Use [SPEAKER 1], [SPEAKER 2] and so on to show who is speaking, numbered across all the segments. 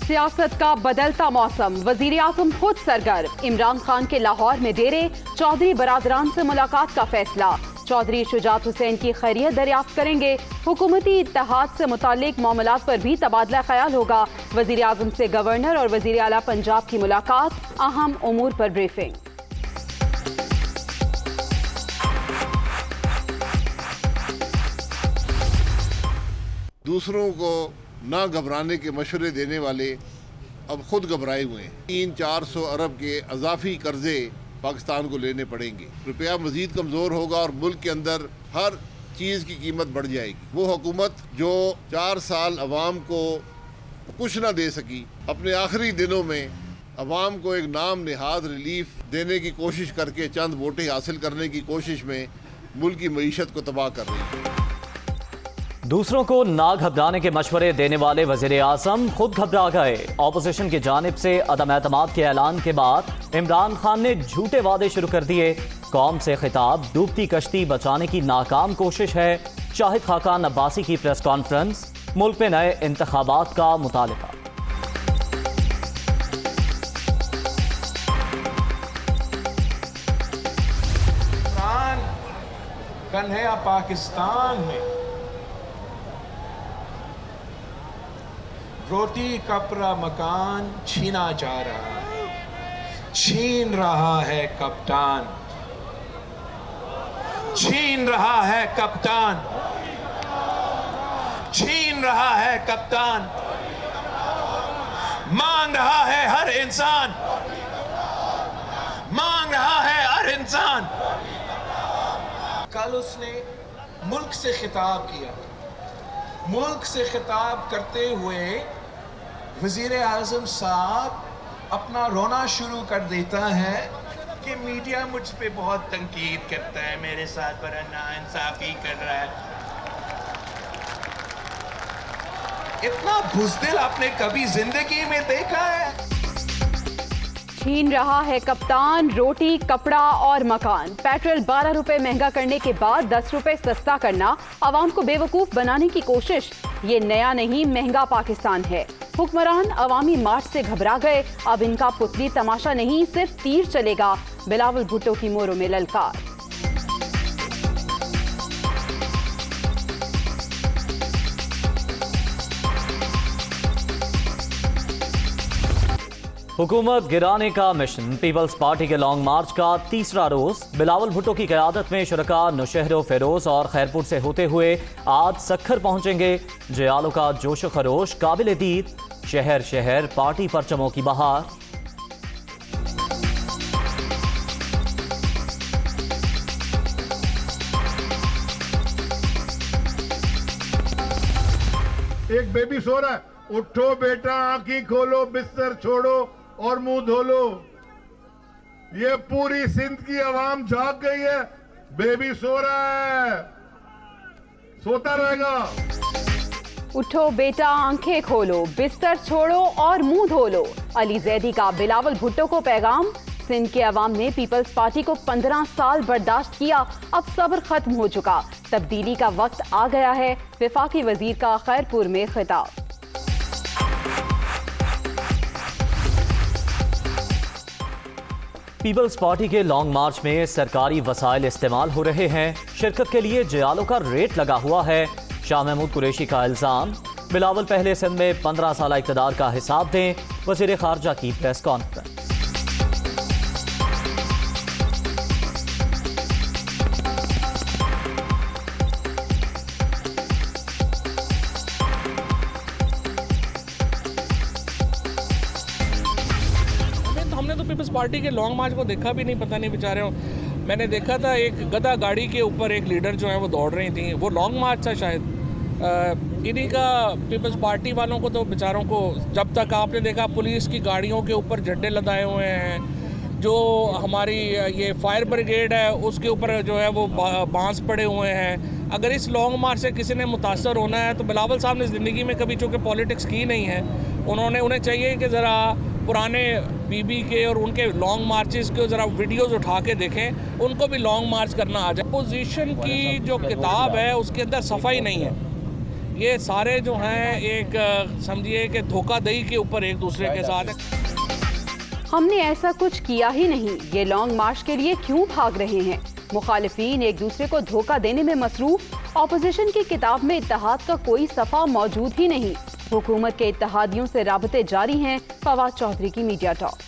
[SPEAKER 1] सियासत का बदलता मौसम, वजीर आजम खुद सरगर्म, इमरान खान के लाहौर में डेरे, चौधरी बरादरान से मुलाकात का फैसला। चौधरी शुजात हुसैन की खैरियत दरियाफ्त करेंगे। हुकूमती इत्तेहाद से मुताल्लिक मामलात पर भी तबादला ख्याल होगा। वजीर आजम से गवर्नर और वजीर आला पंजाब की मुलाकात, अहम उमूर पर ब्रीफिंग।
[SPEAKER 2] दूसरों को ना घबराने के मशवरे देने वाले अब खुद घबराए हुए हैं। 300-400 अरब के अजाफी कर्जे पाकिस्तान को लेने पड़ेंगे। रुपया मजीद कमज़ोर होगा और मुल्क के अंदर हर चीज़ की कीमत बढ़ जाएगी। वो हुकूमत जो 4 साल अवाम को कुछ ना दे सकी, अपने आखिरी दिनों में अवाम को एक नाम नहाद रिलीफ देने की कोशिश करके चंद वोटें हासिल करने की कोशिश में मुल्क की मईशत को तबाह कर रही है।
[SPEAKER 3] दूसरों को ना घबराने के मशवरे देने वाले वजीर आजम खुद घबरा गए। ऑपोजिशन की जानिब से अदम एतमाद के ऐलान के बाद इमरान खान ने झूठे वादे शुरू कर दिए। कौम से खिताब, डूबती कश्ती बचाने की नाकाम कोशिश है। शाहिद खाकान अब्बासी की प्रेस कॉन्फ्रेंस, मुल्क में नए इंतखाबात का मुतालिबा।
[SPEAKER 4] कन्हैया पाकिस्तान में रोटी कपड़ा मकान छीना जा रहा है, छीन रहा है कप्तान, छीन रहा है कप्तान, छीन रहा है कप्तान, मांग रहा है हर इंसान, मांग रहा है हर इंसान। कल उसने मुल्क से खिताब किया। मुल्क से खिताब करते हुए वजीर आजम साहब अपना रोना शुरू कर देता है कि मीडिया मुझ पे बहुत तनकीद करता है, मेरे साथ बड़ा नाइंसाफी कर रहा है। इतना बुज़दिल आपने कभी जिंदगी में देखा है?
[SPEAKER 1] छीन रहा है कप्तान, रोटी कपड़ा और मकान। पेट्रोल 12 रुपए महंगा करने के बाद 10 रुपए सस्ता करना, आवाम को बेवकूफ बनाने की कोशिश। ये नया नहीं, महंगा पाकिस्तान है। हुक्मरान अवामी मार्च से घबरा गए। अब इनका पुतली तमाशा नहीं, सिर्फ तीर चलेगा। बिलावल भुट्टो की मोरों में ललकार।
[SPEAKER 3] हुकूमत गिराने का मिशन, पीपल्स पार्टी के लॉन्ग मार्च का तीसरा रोज। बिलावल भुट्टो की क़यादत में शुरका नौशहर फेरोज और खैरपुर से होते हुए आज सखर पहुंचेंगे। जयालों का जोश खरोश काबिल दीद, शहर शहर पार्टी परचमों की बहार।
[SPEAKER 5] एक बेबी सो रहा है, उठो बेटा, आंखें खोलो, बिस्तर छोड़ो और मुंह धो लो। ये पूरी सिंध की आवाम जाग गई है। बेबी सो रहा है, सोता रहेगा।
[SPEAKER 1] उठो बेटा, आंखें खोलो, बिस्तर छोड़ो और मुंह धो लो। अली जैदी का बिलावल भुट्टो को पैगाम। सिंध के अवाम ने पीपल्स पार्टी को 15 साल बर्दाश्त किया, अब सब्र खत्म हो चुका। तब्दीली का वक्त आ गया है। वफाकी वजीर का खैरपुर में खिताब।
[SPEAKER 3] पीपल्स पार्टी के लॉन्ग मार्च में सरकारी वसाइल इस्तेमाल हो रहे हैं। शिरकत के लिए जयालों का रेट लगा हुआ है। शाह महमूद कुरैशी का इल्जाम, बिलावल पहले सिंध में 15 साल इक़्तिदार का हिसाब दें। वज़ीर ख़ारजा की प्रेस कॉन्फ्रेंस।
[SPEAKER 6] हमने तो पीपल्स पार्टी के लॉन्ग मार्च को देखा भी नहीं, पता नहीं बेचारे हो। मैंने देखा था एक गधा गाड़ी के ऊपर एक लीडर जो है वो दौड़ रही थी, वो लॉन्ग मार्च था शायद। इन्हीं का पीपल्स पार्टी वालों को तो बेचारों को, जब तक आपने देखा पुलिस की गाड़ियों के ऊपर झंडे लगाए हुए हैं, जो हमारी ये फायर ब्रिगेड है उसके ऊपर जो है वो बांस पड़े हुए हैं। अगर इस लॉन्ग मार्च से किसी ने मुतासर होना है तो बिलावल साहब ने ज़िंदगी में कभी चूँकि पॉलिटिक्स की नहीं है, उन्हें चाहिए कि ज़रा पुराने बीबी के और उनके लॉन्ग मार्चेस के ज़रा वीडियोस उठा के देखें, उनको भी लॉन्ग मार्च करना आ जाए। अपोजिशन की जो किताब है उसके अंदर सफाई नहीं है। ये सारे जो हैं एक समझिए कि धोखाधड़ी के ऊपर एक दूसरे के साथ है।
[SPEAKER 1] हमने ऐसा कुछ किया ही नहीं, ये लॉन्ग मार्च के लिए क्यों भाग रहे हैं? मुखालिफिन एक दूसरे को धोखा देने में मसरूफ। ऑपोजिशन की किताब में इत्तेहाद का कोई सफा मौजूद ही नहीं। हुकूमत के इत्तेहादियों से राबते जारी हैं। फवाद चौधरी की मीडिया टॉक।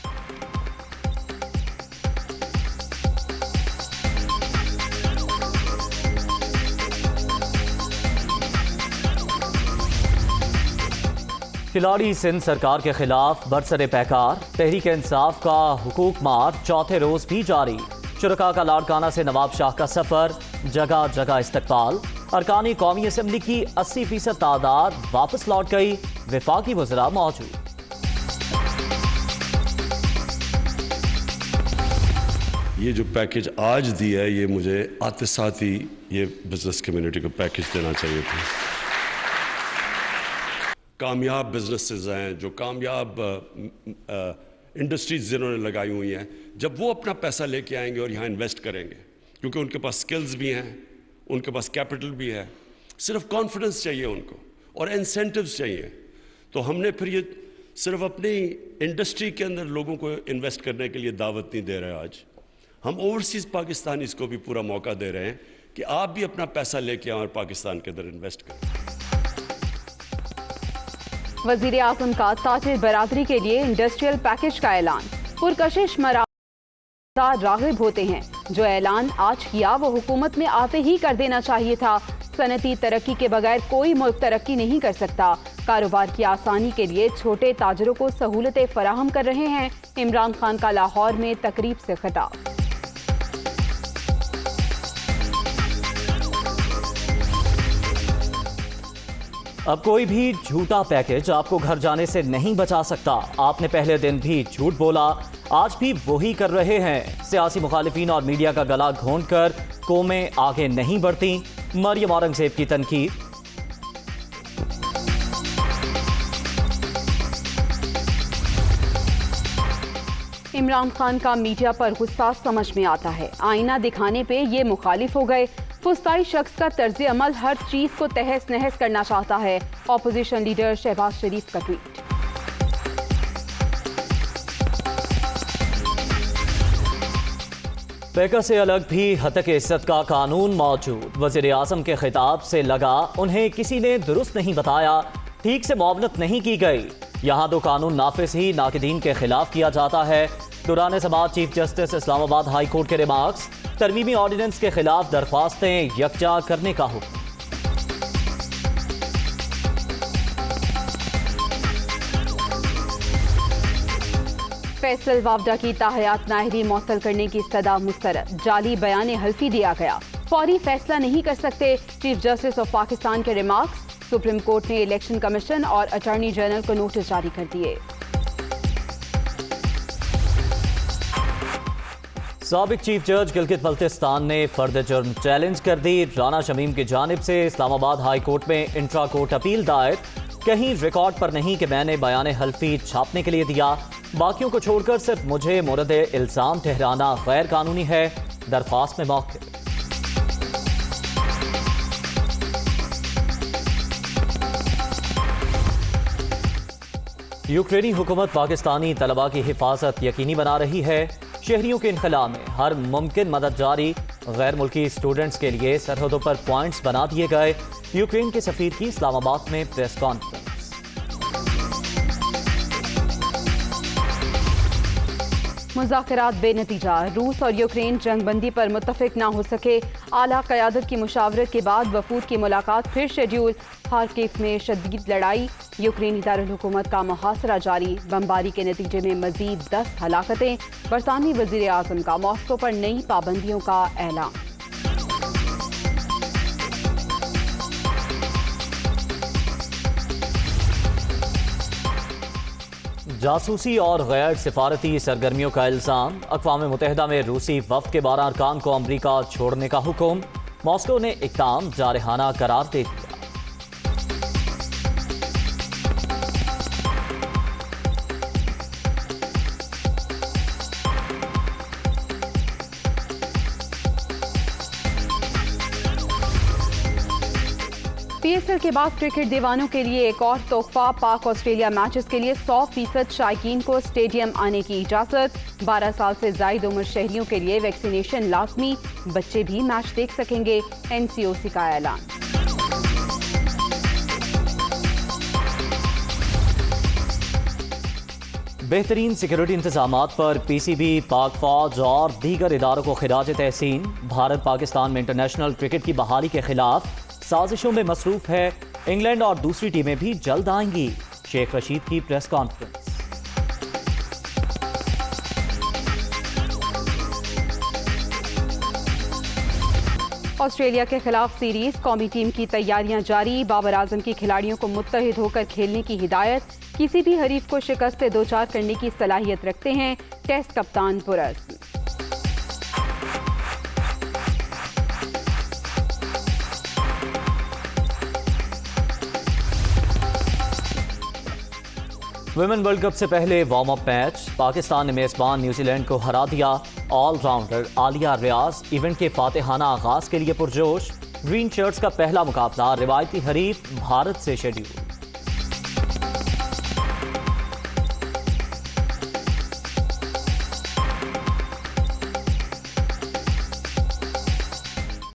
[SPEAKER 3] खिलाड़ी सिंध सरकार के खिलाफ बरसरे पैकार। तहरीक इंसाफ का हुकूक मार्च चौथे रोज भी जारी। शुरका का लाड़काना से नवाब शाह का सफर, जगह जगह इस्तकबाल। अरकानी कौमी असम्बली की 80% तादाद वापस लौट गई। विफाकी वज़रा मौजूद।
[SPEAKER 7] ये जो पैकेज आज दिया है, ये मुझे आते साथ ही ये बिजनेस कम्युनिटी को पैकेज देना चाहिए था। कामयाब बिजनेसेस हैं, जो कामयाब इंडस्ट्रीज जिन्होंने लगाई हुई हैं, जब वो अपना पैसा लेके आएंगे और यहाँ इन्वेस्ट करेंगे, क्योंकि उनके पास स्किल्स भी हैं, उनके पास कैपिटल भी है, सिर्फ कॉन्फिडेंस चाहिए उनको और इंसेंटिव्स चाहिए। तो हमने फिर ये सिर्फ अपनी इंडस्ट्री के अंदर लोगों को इन्वेस्ट करने के लिए दावत नहीं दे रहे। आज हम ओवरसीज़ पाकिस्तानीज़ को भी पूरा मौका दे रहे हैं कि आप भी अपना पैसा लेके आएं और पाकिस्तान के अंदर इन्वेस्ट करें।
[SPEAKER 1] वजीर आजम का ताजिर बरादरी के लिए इंडस्ट्रियल पैकेज का ऐलान। पुरकशिश मराहल राग़िब होते हैं। जो ऐलान आज किया वो हुकूमत में आते ही कर देना चाहिए था। सनती तरक्की के बगैर कोई मुल्क तरक्की नहीं कर सकता। कारोबार की आसानी के लिए छोटे ताजरों को सहूलतें फराहम कर रहे हैं। इमरान खान का लाहौर में तकरीब से खिताब।
[SPEAKER 3] अब कोई भी झूठा पैकेज आपको घर जाने से नहीं बचा सकता। आपने पहले दिन भी झूठ बोला, आज भी वही कर रहे हैं। सियासी मुखालिफिन और मीडिया का गला घोंट कर कौमें आगे नहीं बढ़ती। मरियम औरंगजेब की तनकीद।
[SPEAKER 1] इमरान खान का मीडिया पर गुस्सा समझ में आता है। आईना दिखाने पे ये मुखालिफ हो गए। फुस्ताई शख्स का तर्ज अमल हर चीज को तहस नहस करना चाहता है। ऑपोजिशन लीडर शहबाज शरीफ का ट्वीट।
[SPEAKER 3] पैका से अलग भी हतक इज्जत का कानून मौजूद। वजीर आजम के खिताब से लगा उन्हें किसी ने दुरुस्त नहीं बताया, ठीक से मुआवनत नहीं की गई। यहाँ तो कानून नाफिज ही नाकिदीन के खिलाफ किया जाता है। दुराने समात chief justice Islamabad high court के रिमार्क्स। तरमीमी ऑर्डिनेंस के खिलाफ दरख्वास्तें यकजा करने का हुक्म।
[SPEAKER 1] फैसल वावडा की ताहयात नाहरी मुअत्तल करने की इस्तदा मुस्तरद। जाली बयान हल्फी दिया गया, फौरी फैसला नहीं कर सकते। चीफ जस्टिस ऑफ पाकिस्तान के रिमार्क्स। सुप्रीम कोर्ट ने इलेक्शन कमीशन और अटॉर्नी जनरल को नोटिस जारी कर दिए।
[SPEAKER 3] साबिक चीफ जज गिलगित बल्तिस्तान ने फर्द जुर्म चैलेंज कर दी। राना शमीम की जानिब से इस्लामाबाद हाई कोर्ट में इंट्रा कोर्ट अपील दायर। कहीं रिकॉर्ड पर नहीं कि मैंने बयान हल्फी छापने के लिए दिया, बाकियों को छोड़कर सिर्फ मुझे मोरद इल्जाम ठहराना गैर कानूनी है। दरख्वास्त में मौके। यूक्रेनी हुकूमत पाकिस्तानी तलबा की हिफाजत यकीनी बना रही है। शहरियों के इनखला में हर मुमकिन मदद जारी। गैर मुल्की स्टूडेंट्स के लिए सरहदों पर पॉइंट्स बना दिए गए। यूक्रेन के सफीर की इस्लामाबाद में प्रेस कॉन्फ्रेंस।
[SPEAKER 1] मुज़ाकरात बेनतीजा। रूस और यूक्रेन जंगबंदी पर मुत्तफिक ना हो सके। आला क़यादत की मुशावरत के बाद वफूद की मुलाकात फिर शेड्यूल। खार्किव में शदीद लड़ाई। यूक्रेनी दारुल हुकूमत का मुहासरा जारी। बमबारी के नतीजे में मजीद 10 हलाकतें। बरतानवी वज़ीर आज़म का मॉस्को पर नई पाबंदियों का ऐलान।
[SPEAKER 3] जासूसी और गैर सिफारती सरगर्मियों का इल्ज़ाम। अक़वाम मुत्तहिदा में रूसी वफ़द के 12 अरकान को अमरीका छोड़ने का हुक्म। मॉस्को ने इक़दाम जारहाना करार दे दिया।
[SPEAKER 1] IPSL के बाद क्रिकेट दीवानों के लिए एक और तोहफा। पाक ऑस्ट्रेलिया मैचेस के लिए 100% शायकीन को स्टेडियम आने की इजाजत। 12 साल से जायद उम्र शहरियों के लिए वैक्सीनेशन लाजमी, बच्चे भी मैच देख सकेंगे। NCOC का ऐलान।
[SPEAKER 3] बेहतरीन सिक्योरिटी इंतजामात पर PCB, पाक फौज और दीगर इदारों को खिराज तहसीन। भारत पाकिस्तान में इंटरनेशनल क्रिकेट की बहाली के खिलाफ साजिशों में मसरूफ है। इंग्लैंड और दूसरी टीमें भी जल्द आएंगी। शेख रशीद की प्रेस कॉन्फ्रेंस।
[SPEAKER 1] ऑस्ट्रेलिया के खिलाफ सीरीज, कौमी टीम की तैयारियां जारी। बाबर आजम की खिलाड़ियों को मुत्तहिद होकर खेलने की हिदायत। किसी भी हरीफ को शिकस्त से दो चार करने की सलाहियत रखते हैं टेस्ट कप्तान पुरस।
[SPEAKER 3] वुमेन वर्ल्ड कप से पहले वार्म अप मैच। पाकिस्तान ने मेजबान न्यूजीलैंड को हरा दिया। ऑलराउंडर आलिया रियाज इवेंट के फातिहाना आगाज के लिए पुरजोश। ग्रीन शर्ट्स का पहला मुकाबला रिवायती हरीफ भारत से शेड्यूल।